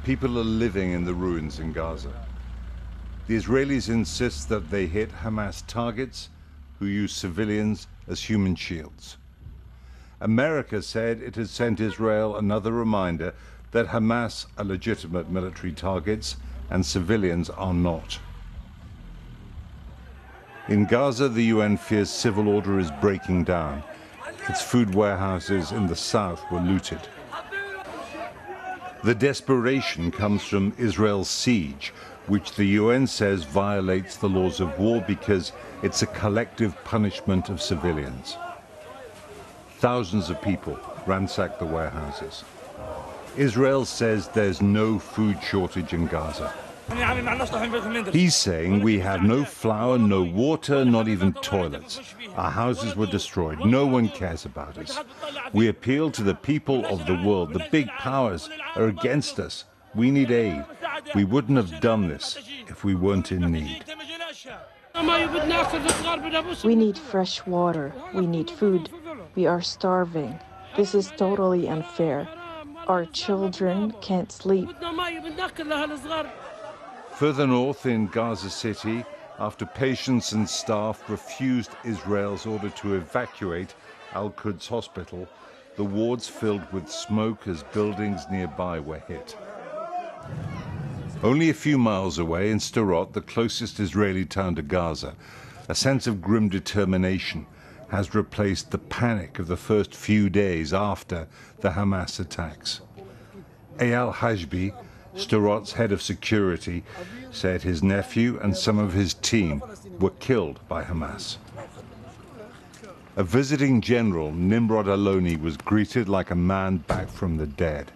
People are living in the ruins in Gaza. The Israelis insist that they hit Hamas targets who use civilians as human shields. America said it had sent Israel another reminder that Hamas are legitimate military targets and civilians are not. In Gaza, the UN fears civil order is breaking down. Its food warehouses in the south were looted. The desperation comes from Israel's siege, which the UN says violates the laws of war because it's a collective punishment of civilians. Thousands of people ransack the warehouses. Israel says there's no food shortage in Gaza. He's saying we have no flour, no water, not even toilets. Our houses were destroyed. No one cares about us. We appeal to the people of the world. The big powers are against us. We need aid. We wouldn't have done this if we weren't in need. We need fresh water. We need food. We are starving. This is totally unfair. Our children can't sleep. Further north in Gaza City, after patients and staff refused Israel's order to evacuate Al-Quds Hospital, the wards filled with smoke as buildings nearby were hit. Only a few miles away in Sderot, the closest Israeli town to Gaza, a sense of grim determination has replaced the panic of the first few days after the Hamas attacks. Eyal Hashbi, Sderot's head of security, said his nephew and some of his team were killed by Hamas. A visiting general, Nimrod Aloni, was greeted like a man back from the dead.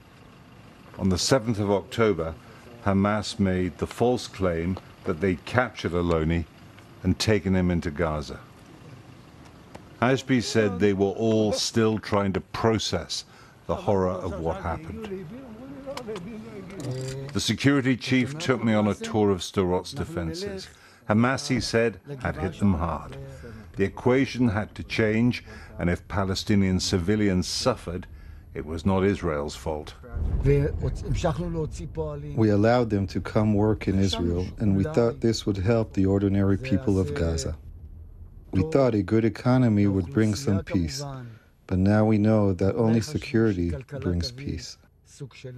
On the 7th of October, Hamas made the false claim that they'd captured Aloni and taken him into Gaza. Hashbi said they were all still trying to process the horror of what happened. The security chief took me on a tour of Sderot's defenses. Hamas, he said, had hit them hard. The equation had to change, and if Palestinian civilians suffered, it was not Israel's fault. We allowed them to come work in Israel, and we thought this would help the ordinary people of Gaza. We thought a good economy would bring some peace, but now we know that only security brings peace.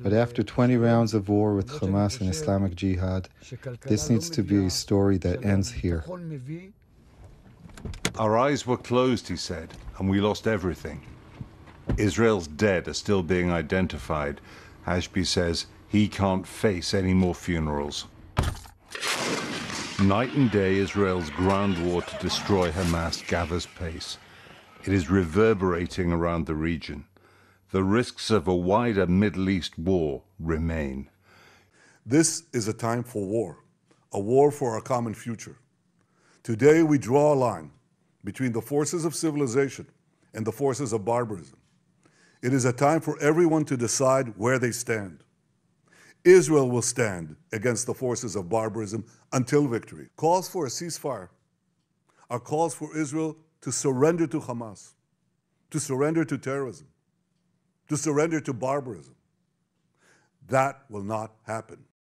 But after 20 rounds of war with Hamas and Islamic Jihad, this needs to be a story that ends here. Our eyes were closed, he said, and we lost everything. Israel's dead are still being identified. Hashbi says he can't face any more funerals. Night and day, Israel's ground war to destroy Hamas gathers pace. It is reverberating around the region. The risks of a wider Middle East war remain. This is a time for a war for our common future. Today we draw a line between the forces of civilization and the forces of barbarism. It is a time for everyone to decide where they stand. Israel will stand against the forces of barbarism until victory. Calls for a ceasefire are calls for Israel to surrender to Hamas, to surrender to terrorism, to surrender to barbarism. That will not happen.